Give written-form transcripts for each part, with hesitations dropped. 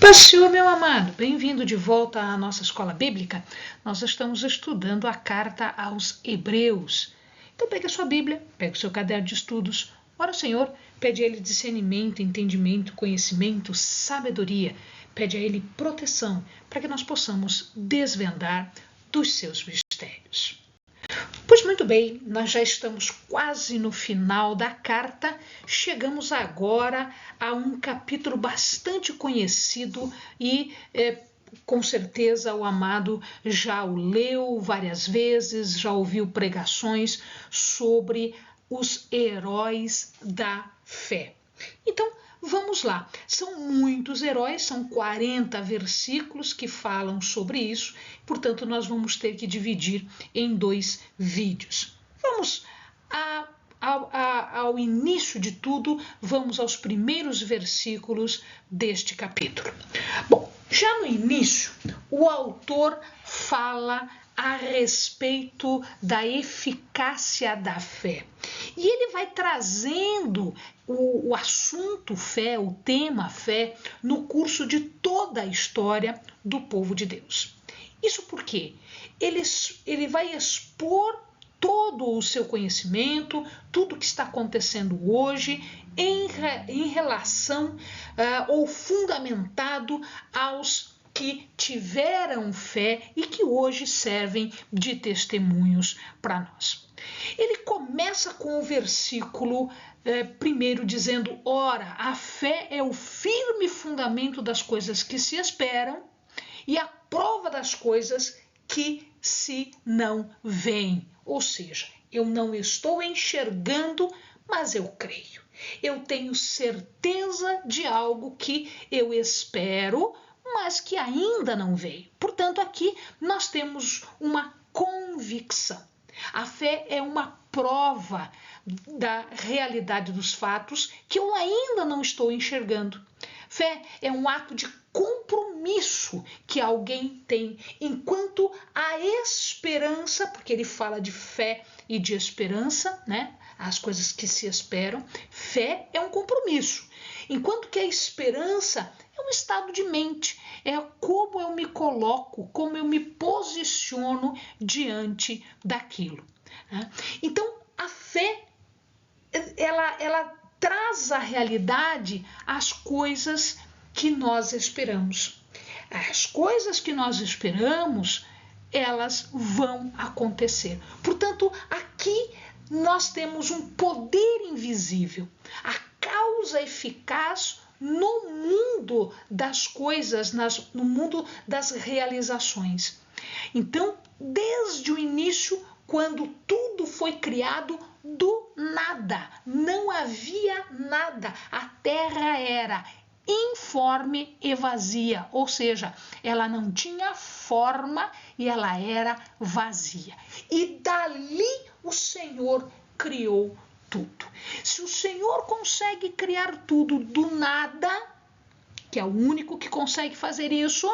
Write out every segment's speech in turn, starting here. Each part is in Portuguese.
Paz do Senhor, meu amado, bem-vindo de volta à nossa escola bíblica. Nós estamos estudando a carta aos Hebreus. Então pegue a sua Bíblia, pegue o seu caderno de estudos, ora ao Senhor, pede a Ele discernimento, entendimento, conhecimento, sabedoria, pede a Ele proteção, para que nós possamos desvendar dos seus mistérios. Pois muito bem, nós já estamos quase no final da carta, chegamos agora a um capítulo bastante conhecido e com certeza o amado já o leu várias vezes, já ouviu pregações sobre os heróis da fé. Então, vamos lá, são muitos heróis, são 40 versículos que falam sobre isso, portanto nós vamos ter que dividir em 2 vídeos. Vamos ao início de tudo, vamos aos primeiros versículos deste capítulo. Bom, já no início, o autor fala a respeito da eficácia da fé. E ele vai trazendo o assunto fé, o tema fé, no curso de toda a história do povo de Deus. Isso porque ele vai expor todo o seu conhecimento, tudo o que está acontecendo hoje em relação ou fundamentado aos que tiveram fé e que hoje servem de testemunhos para nós. Ele começa com o versículo primeiro dizendo: ora, a fé é o firme fundamento das coisas que se esperam e a prova das coisas que se não veem. Ou seja, eu não estou enxergando, mas eu creio. Eu tenho certeza de algo que eu espero, mas que ainda não veio. Portanto, aqui nós temos uma convicção. A fé é uma prova da realidade dos fatos que eu ainda não estou enxergando. Fé é um ato de compromisso que alguém tem, enquanto a esperança, porque ele fala de fé e de esperança, né? As coisas que se esperam, fé é um compromisso, enquanto que a esperança é um estado de mente, é como eu me coloco, como eu me posiciono diante daquilo. Né? Então, a fé, ela traz à realidade as coisas que nós esperamos. As coisas que nós esperamos, elas vão acontecer. Portanto, aqui nós temos um poder invisível, a causa eficaz no mundo das coisas, no mundo das realizações. Então, desde o início, quando tudo foi criado, do nada, não havia nada, a terra era informe e vazia, ou seja, ela não tinha forma e ela era vazia. E dali o Senhor criou tudo. Se o Senhor consegue criar tudo do nada, que é o único que consegue fazer isso,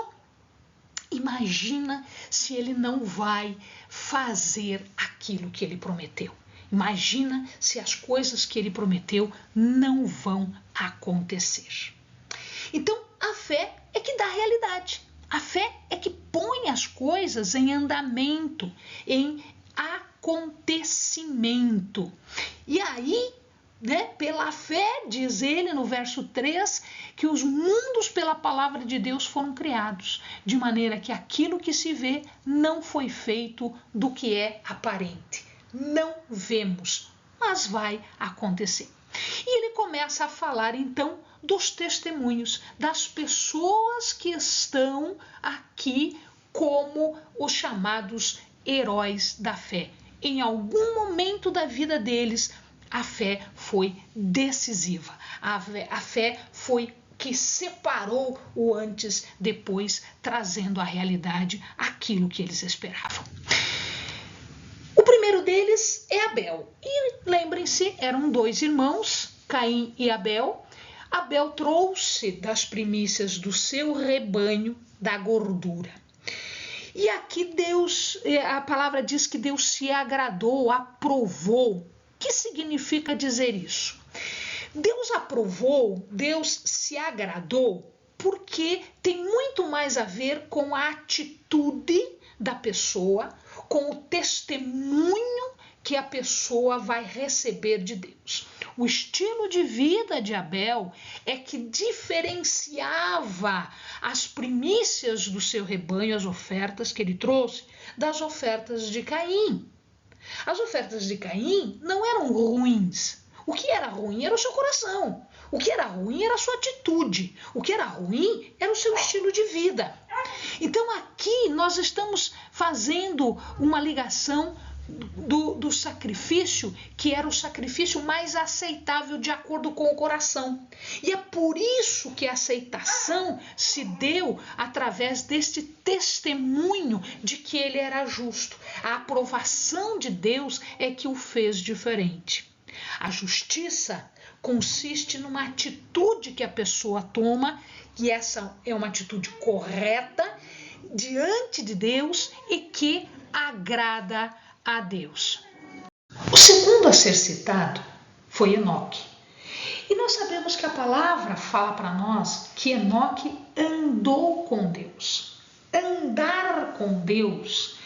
imagina se ele não vai fazer aquilo que ele prometeu. Imagina se as coisas que ele prometeu não vão acontecer. Então, a fé é que dá realidade. A fé é que põe as coisas em andamento, em acontecimento. E aí, né, pela fé, diz ele no verso 3, que os mundos pela palavra de Deus foram criados, de maneira que aquilo que se vê não foi feito do que é aparente. Não vemos, mas vai acontecer. E ele começa a falar então dos testemunhos, das pessoas que estão aqui como os chamados heróis da fé. Em algum momento da vida deles, a fé foi decisiva. A fé foi que separou o antes, depois, trazendo à realidade aquilo que eles esperavam. O primeiro deles é Abel. E lembrem-se, eram 2 irmãos, Caim e Abel. Abel trouxe das primícias do seu rebanho da gordura. E aqui Deus, a palavra diz que Deus se agradou, aprovou. O que significa dizer isso? Deus aprovou, Deus se agradou porque tem muito mais a ver com a atitude da pessoa, com o testemunho que a pessoa vai receber de Deus. O estilo de vida de Abel é que diferenciava as primícias do seu rebanho, as ofertas que ele trouxe, das ofertas de Caim. As ofertas de Caim não eram ruins. O que era ruim era o seu coração. O que era ruim era a sua atitude. O que era ruim era o seu estilo de vida. Então aqui nós estamos fazendo uma ligação do sacrifício, que era o sacrifício mais aceitável de acordo com o coração. E é por isso que a aceitação se deu através deste testemunho de que ele era justo. A aprovação de Deus é que o fez diferente. A justiça consiste numa atitude que a pessoa toma, e essa é uma atitude correta diante de Deus e que agrada a Deus. O segundo a ser citado foi Enoque. E nós sabemos que a palavra fala para nós que Enoque andou com Deus. Andar com Deus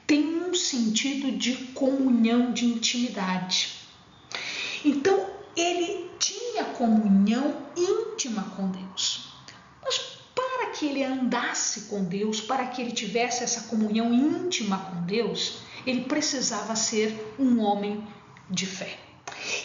tem um sentido de comunhão, de intimidade. Então, ele tinha comunhão íntima com Deus. Mas para que ele andasse com Deus, para que ele tivesse essa comunhão íntima com Deus, ele precisava ser um homem de fé.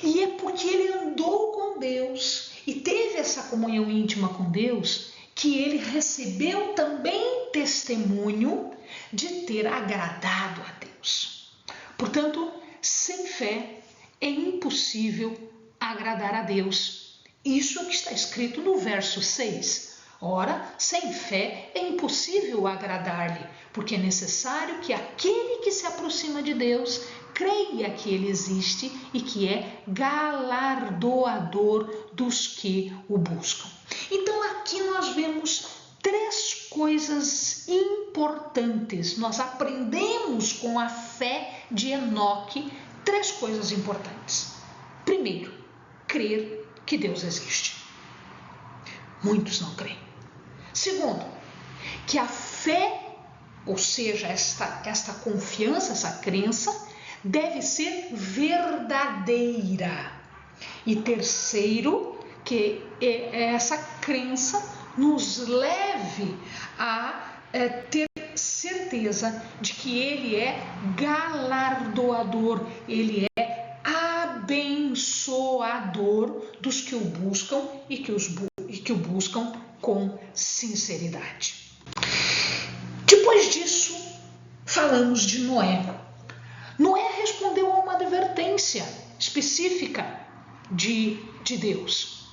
E é porque ele andou com Deus e teve essa comunhão íntima com Deus que ele recebeu também testemunho de ter agradado a Deus. Portanto, sem fé é impossível agradar a Deus. Isso é o que está escrito no verso 6. Ora, sem fé é impossível agradar-lhe, porque é necessário que aquele que se aproxima de Deus creia que ele existe e que é galardoador dos que o buscam. Então aqui nós vemos 3 coisas importantes. Nós aprendemos com a fé de Enoque 3 coisas importantes. Primeiro, crer que Deus existe. Muitos não creem. Segundo, que a fé, ou seja, esta confiança, essa crença, deve ser verdadeira. E terceiro, que essa crença nos leve a ter certeza de que ele é galardoador, ele é abençoador dos que o buscam e que o buscam com sinceridade. Depois disso, falamos de Noé. Noé respondeu a uma advertência específica de Deus.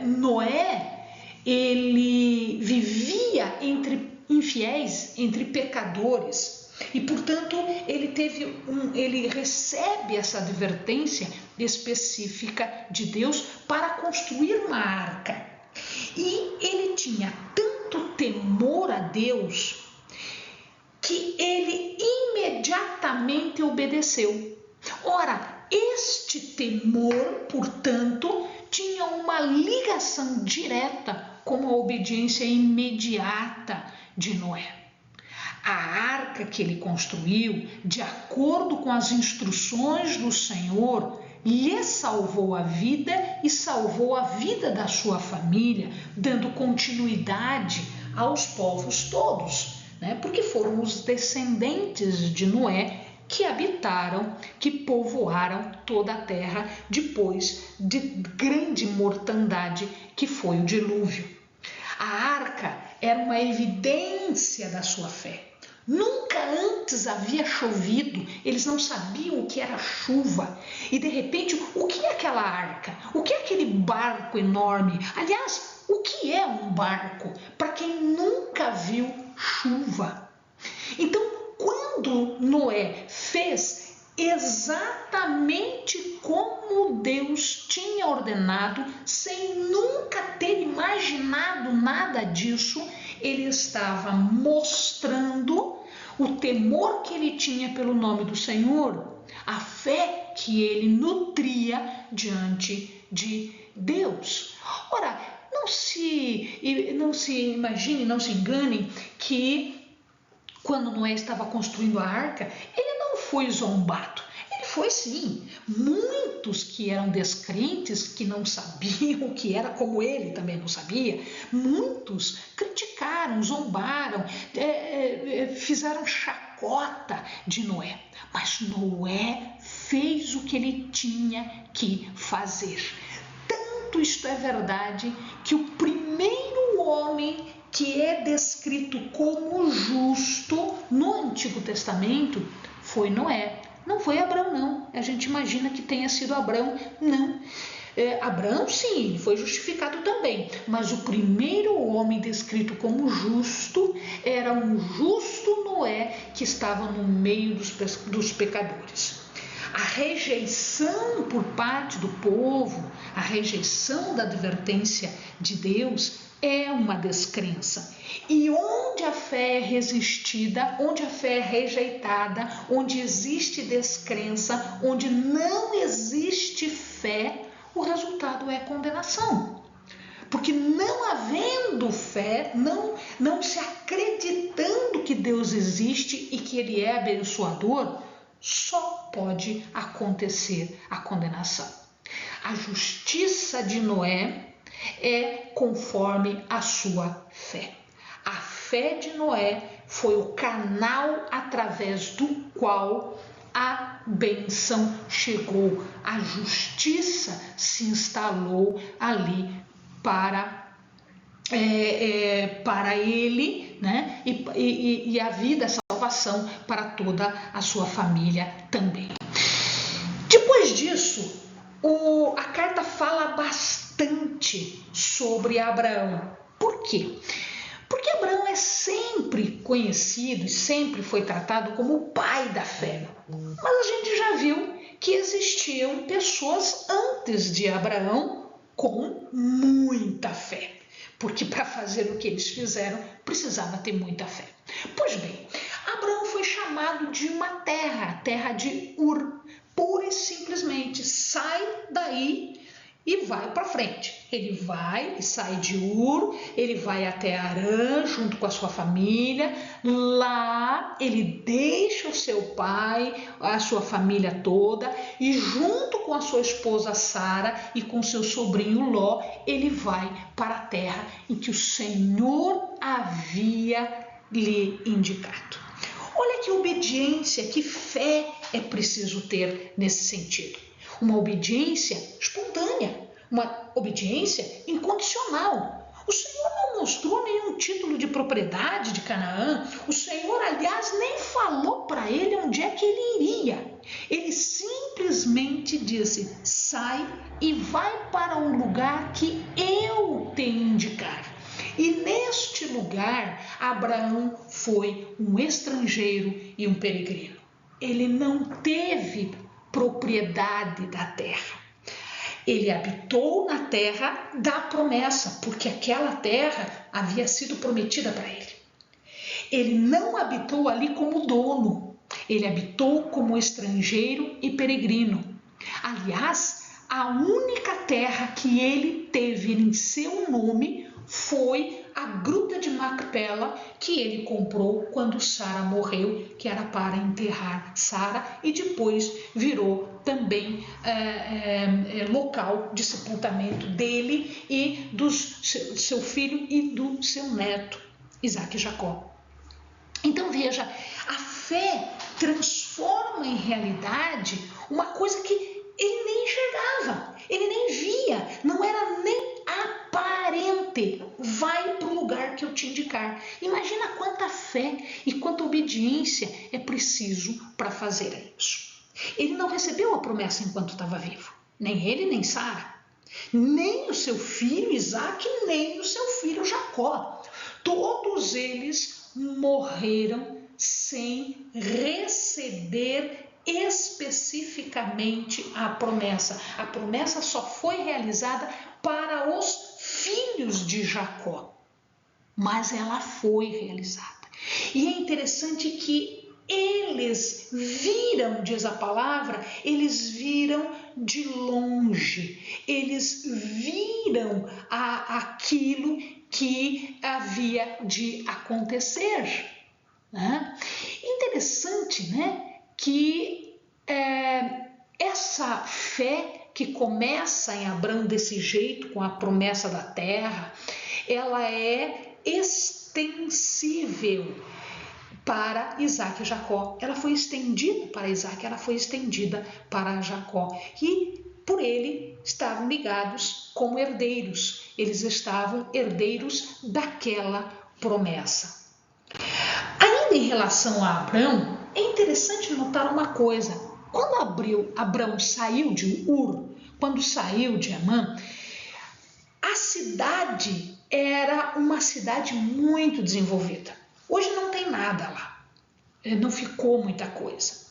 Noé, ele vivia entre infiéis, entre pecadores, e portanto ele recebe essa advertência específica de Deus para construir uma arca. E ele tinha tanto temor a Deus que ele imediatamente obedeceu. Ora, este temor, portanto, tinha uma ligação direta com a obediência imediata de Noé. A arca que ele construiu, de acordo com as instruções do Senhor, lhe salvou a vida e salvou a vida da sua família, dando continuidade aos povos todos, né? Porque foram os descendentes de Noé que habitaram, que povoaram toda a terra depois de grande mortandade que foi o dilúvio. A arca era uma evidência da sua fé. Nunca antes havia chovido, eles não sabiam o que era chuva. E de repente, o que é aquela arca? O que é aquele barco enorme? Aliás, o que é um barco? Para quem nunca viu chuva. Então, quando Noé fez exatamente como Deus tinha ordenado, sem nunca ter imaginado nada disso, ele estava mostrando o temor que ele tinha pelo nome do Senhor, a fé que ele nutria diante de Deus. Ora, não não se imagine, não se engane que quando Noé estava construindo a arca, ele não foi zombado. Ele foi sim. Muitos que eram descrentes, que não sabiam o que era, como ele também não sabia, muitos criticaram, zombaram, fizeram chacota de Noé. Mas Noé fez o que ele tinha que fazer. Tanto isto é verdade que o primeiro homem que é descrito como justo no Antigo Testamento foi Noé. Não foi Abrão, não. A gente imagina que tenha sido Abrão. Não. Abrão, sim, foi justificado também. Mas o primeiro homem descrito como justo era um justo Noé que estava no meio dos pecadores. A rejeição por parte do povo, a rejeição da advertência de Deus é uma descrença. E onde a fé é resistida, onde a fé é rejeitada, onde existe descrença, onde não existe fé, o resultado é condenação. Porque não havendo fé, não se acreditando que Deus existe e que Ele é abençoador, só pode acontecer a condenação. A justiça de Noé é conforme a sua fé. A fé de Noé foi o canal através do qual a bênção chegou, a justiça se instalou ali para ele, né? E a vida, a salvação para toda a sua família também. Depois disso, a carta fala bastante sobre Abraão. Por quê? Porque Abraão é sempre conhecido e sempre foi tratado como o pai da fé. Mas a gente já viu que existiam pessoas antes de Abraão com muita fé. Porque para fazer o que eles fizeram, precisava ter muita fé. Pois bem, Abraão foi chamado de uma terra, a terra de Ur. Pura e simplesmente sai daí e vai para frente. Ele vai e sai de Ur, ele vai até Harã junto com a sua família. Lá ele deixa o seu pai, a sua família toda, e junto com a sua esposa Sara e com seu sobrinho Ló, ele vai para a terra em que o Senhor havia lhe indicado. Olha que obediência, que fé é preciso ter nesse sentido. Uma obediência espontânea, uma obediência incondicional. O Senhor não mostrou nenhum título de propriedade de Canaã. O Senhor, aliás, nem falou para ele onde é que ele iria. Ele simplesmente disse: sai e vai para um lugar que eu te indicar. E neste lugar, Abraão foi um estrangeiro e um peregrino. Ele não teve propriedade da terra. Ele habitou na terra da promessa, porque aquela terra havia sido prometida para ele. Ele não habitou ali como dono, ele habitou como estrangeiro e peregrino. Aliás, a única terra que ele teve em seu nome foi a gruta de Macpela, que ele comprou quando Sara morreu, que era para enterrar Sara, e depois virou também local de sepultamento dele e do seu filho e do seu neto, Isaac e Jacó. Então veja, a fé transforma em realidade uma coisa que ele nem enxergava, ele nem via, não era nem aparente. Vai para o lugar que eu te indicar. Imagina quanta fé e quanta obediência é preciso para fazer isso. Ele não recebeu a promessa enquanto estava vivo, nem ele nem Sara, nem o seu filho Isaac, nem o seu filho Jacó. Todos eles morreram sem receber especificamente a promessa. A promessa só foi realizada para os filhos de Jacó, mas ela foi realizada. E é interessante que eles viram, diz a palavra, eles viram de longe, eles viram aquilo que havia de acontecer. Né? Interessante, né, que essa fé que começa em Abraão desse jeito, com a promessa da terra, ela é extensível para Isaac e Jacó. Ela foi estendida para Isaac, ela foi estendida para Jacó. E por ele estavam ligados como herdeiros. Eles estavam herdeiros daquela promessa. Ainda em relação a Abraão, é interessante notar uma coisa. Quando Abraão saiu de Ur, quando saiu de Amã, a cidade era uma cidade muito desenvolvida. Hoje não tem nada lá, não ficou muita coisa.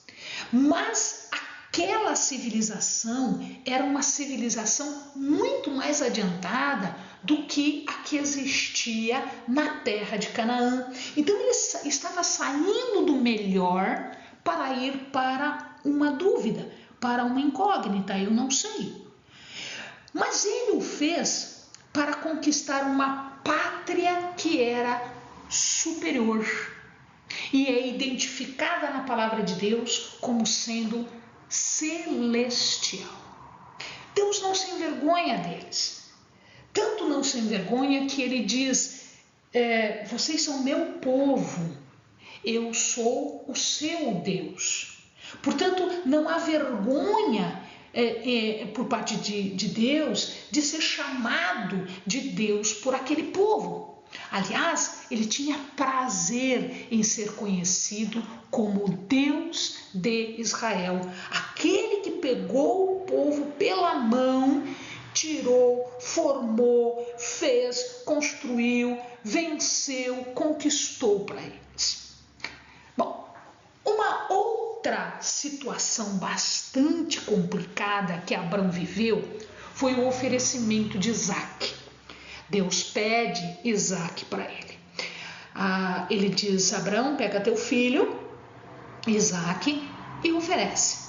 Mas aquela civilização era uma civilização muito mais adiantada do que a que existia na terra de Canaã. Então ele estava saindo do melhor para ir para uma dúvida, para uma incógnita, eu não sei. Mas ele o fez para conquistar uma pátria que era superior e é identificada na palavra de Deus como sendo celestial. Deus não se envergonha deles, tanto não se envergonha que ele diz, vocês são meu povo, eu sou o seu Deus. Portanto, não há vergonha por parte de Deus de ser chamado de Deus por aquele povo. Aliás, ele tinha prazer em ser conhecido como Deus de Israel, aquele que pegou o povo pela mão, tirou, formou, fez, construiu, venceu, conquistou para eles. Bom, uma outra situação bastante complicada que Abraão viveu foi o oferecimento de Isaac. Deus pede Isaac para ele. Ele diz, Abraão, pega teu filho, Isaac, e oferece.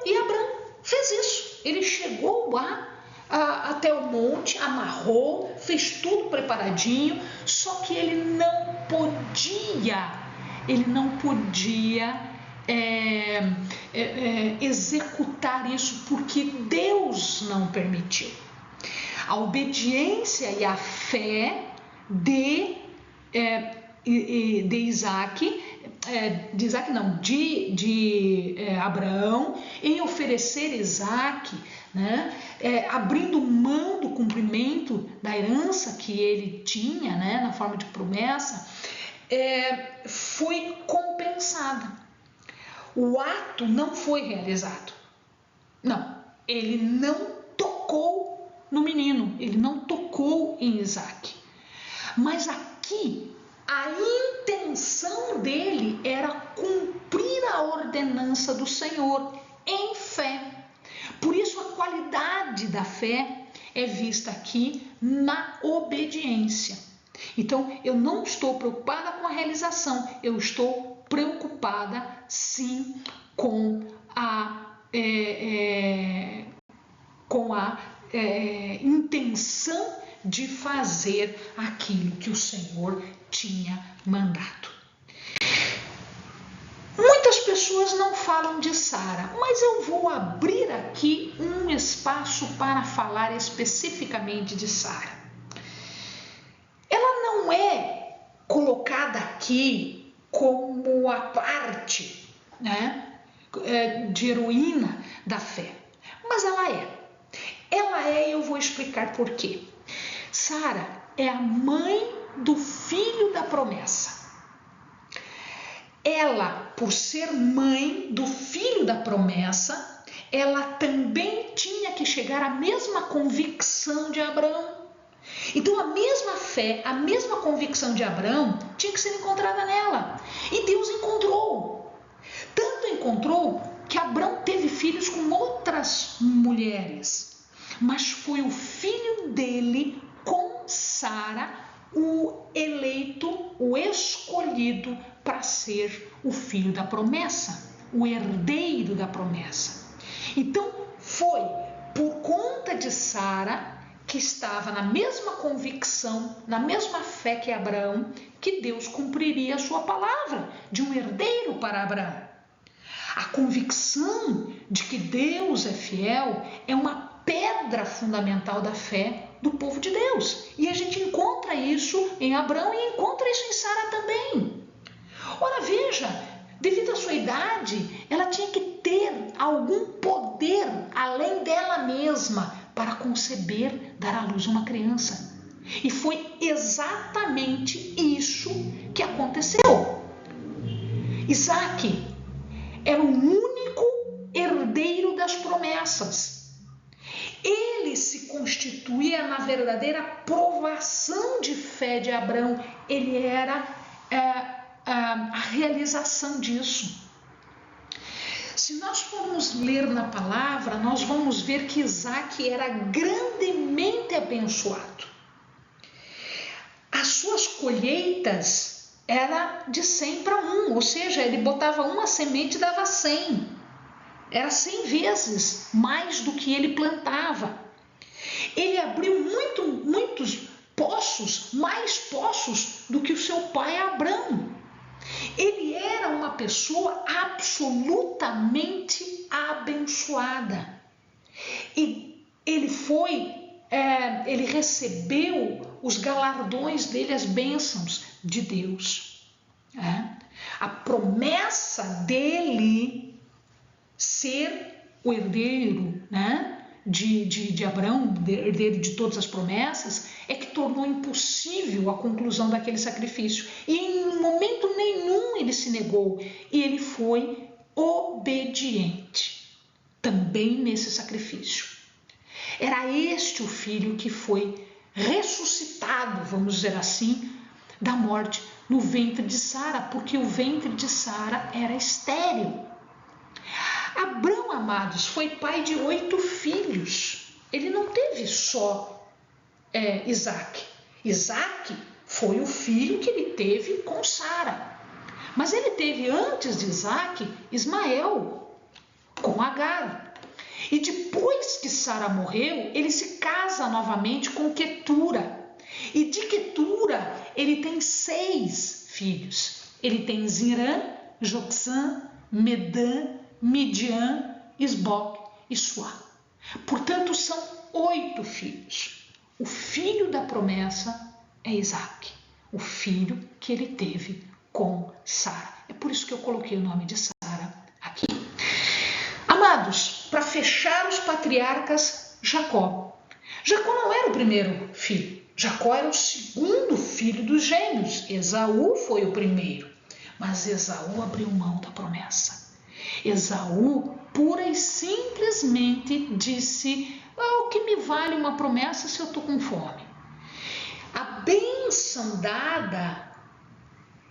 E Abraão fez isso. Ele chegou lá até o monte, amarrou, fez tudo preparadinho, só que ele não podia executar isso porque Deus não permitiu. A obediência e a fé de Abraão em oferecer Isaac, né, abrindo mão do cumprimento da herança que ele tinha, né, na forma de promessa, foi compensada. O ato não foi realizado. Não, ele não tocou no menino, ele não tocou em Isaac. Mas aqui a intenção dele era cumprir a ordenança do Senhor em fé. Por isso a qualidade da fé é vista aqui na obediência. Então eu não estou preocupada com a realização, eu estou preocupada sim com a intenção de fazer aquilo que o Senhor tinha mandado. Muitas pessoas não falam de Sara, mas eu vou abrir aqui um espaço para falar especificamente de Sara. Ela não é colocada aqui como a parte, né, de heroína da fé, mas ela é. E eu vou explicar por quê. Sara é a mãe do filho da promessa. Ela, por ser mãe do filho da promessa, ela também tinha que chegar à mesma convicção de Abraão. Então a mesma fé, a mesma convicção de Abraão tinha que ser encontrada nela. E Deus encontrou. Tanto encontrou que Abraão teve filhos com outras mulheres. Mas foi o filho dele com Sara o eleito o escolhido para ser o filho da promessa, o herdeiro da promessa. Então, foi por conta de Sara, que estava na mesma convicção, na mesma fé que Abraão, que Deus cumpriria a sua palavra de um herdeiro para Abraão. A convicção de que Deus é fiel é uma pedra fundamental da fé do povo de Deus. E a gente encontra isso em Abraão e encontra isso em Sara também. Ora, veja, devido à sua idade, ela tinha que ter algum poder além dela mesma para conceber, dar à luz uma criança. E foi exatamente isso que aconteceu. Isaac era o único herdeiro das promessas. Ele se constituía na verdadeira provação de fé de Abraão. Ele era a realização disso. Se nós formos ler na palavra, nós vamos ver que Isaac era grandemente abençoado. As suas colheitas era de 100 para 1, ou seja, ele botava uma semente e dava 100. Era 100 vezes mais do que ele plantava. Ele abriu muitos poços, mais poços do que o seu pai Abrão. Ele era uma pessoa absolutamente abençoada. E ele recebeu os galardões dele, as bênçãos de Deus. A promessa dele ser o herdeiro, de Abraão, herdeiro de todas as promessas, é que tornou impossível a conclusão daquele sacrifício. E em momento nenhum ele se negou. E ele foi obediente também nesse sacrifício. Era este o filho que foi ressuscitado, vamos dizer assim, da morte no ventre de Sara, porque o ventre de Sara era estéril. Abrão, amados, foi pai de 8 filhos. Ele não teve só Isaac. Isaac foi o filho que ele teve com Sara. Mas ele teve antes de Isaac Ismael com Agar. E depois que Sara morreu, ele se casa novamente com Quetura. E de Quetura ele tem 6 filhos. Ele tem Zirã, Joxã, Medã, Midian, Isboque e Suá. Portanto, são 8 filhos. O filho da promessa é Isaac, o filho que ele teve com Sara. É por isso que eu coloquei o nome de Sara aqui. Amados, para fechar os patriarcas, Jacó. Jacó não era o primeiro filho. Jacó era o segundo filho dos gêmeos. Esaú foi o primeiro. Mas Esaú abriu mão da promessa. Esaú pura e simplesmente disse: o que me vale uma promessa se eu estou com fome? A bênção dada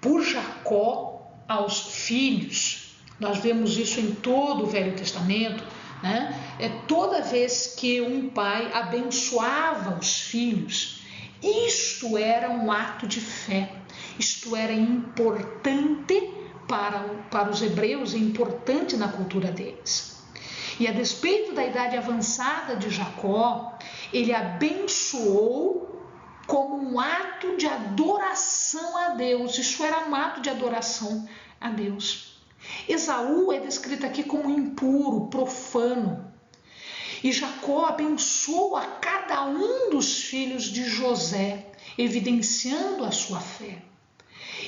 por Jacó aos filhos, nós vemos isso em todo o Velho Testamento, toda vez que um pai abençoava os filhos, isto era um ato de fé, isto era importante para os hebreus, é importante na cultura deles. E a despeito da idade avançada de Jacó, ele abençoou como um ato de adoração a Deus. Isso era um ato de adoração a Deus. Esaú é descrito aqui como impuro, profano. E Jacó abençoou a cada um dos filhos de José, evidenciando a sua fé.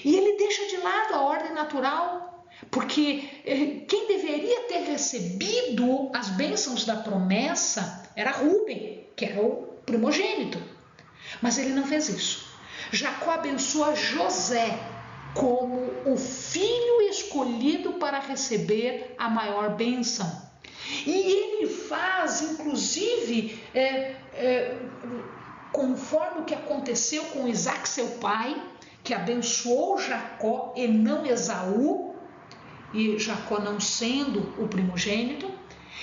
E ele deixa de lado a ordem natural, porque quem deveria ter recebido as bênçãos da promessa era Rúben, que era o primogênito. Mas ele não fez isso. Jacó abençoa José como o filho escolhido para receber a maior bênção. E ele faz, inclusive, conforme o que aconteceu com Isaac, seu pai, que abençoou Jacó e não Esaú, e Jacó não sendo o primogênito,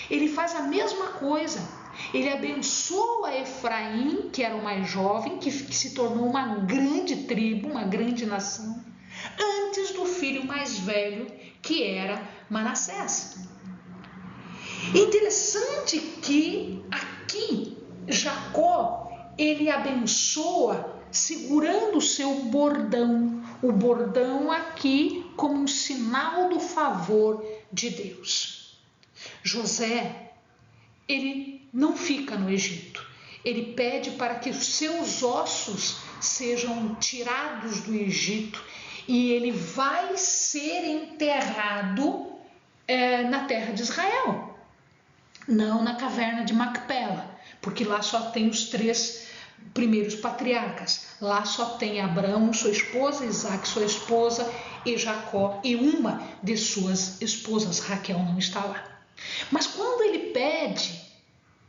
ele faz a mesma coisa. Ele abençoa Efraim, que era o mais jovem, que se tornou uma grande tribo, uma grande nação, antes do filho mais velho, que era Manassés. Interessante que aqui Jacó, ele abençoa segurando o seu bordão, o bordão aqui como um sinal do favor de Deus. José, ele não fica no Egito, ele pede para que os seus ossos sejam tirados do Egito e ele vai ser enterrado na terra de Israel. Não na caverna de Macpela, porque lá só tem os 3 primeiros patriarcas. Lá só tem Abraão, sua esposa, Isaac, sua esposa, e Jacó e uma de suas esposas, Raquel, não está lá. Mas quando ele pede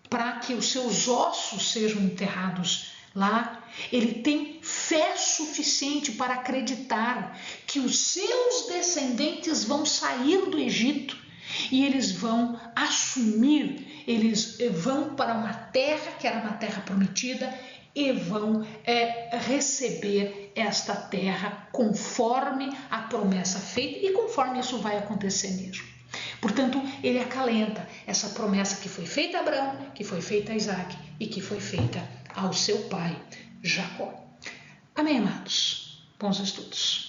para que os seus ossos sejam enterrados lá, ele tem fé suficiente para acreditar que os seus descendentes vão sair do Egito e eles vão assumir, eles vão para uma terra que era uma terra prometida e vão receber esta terra conforme a promessa feita e conforme isso vai acontecer mesmo. Portanto, ele acalenta essa promessa que foi feita a Abraão, que foi feita a Isaac e que foi feita ao seu pai Jacó. Amém, amados? Bons estudos.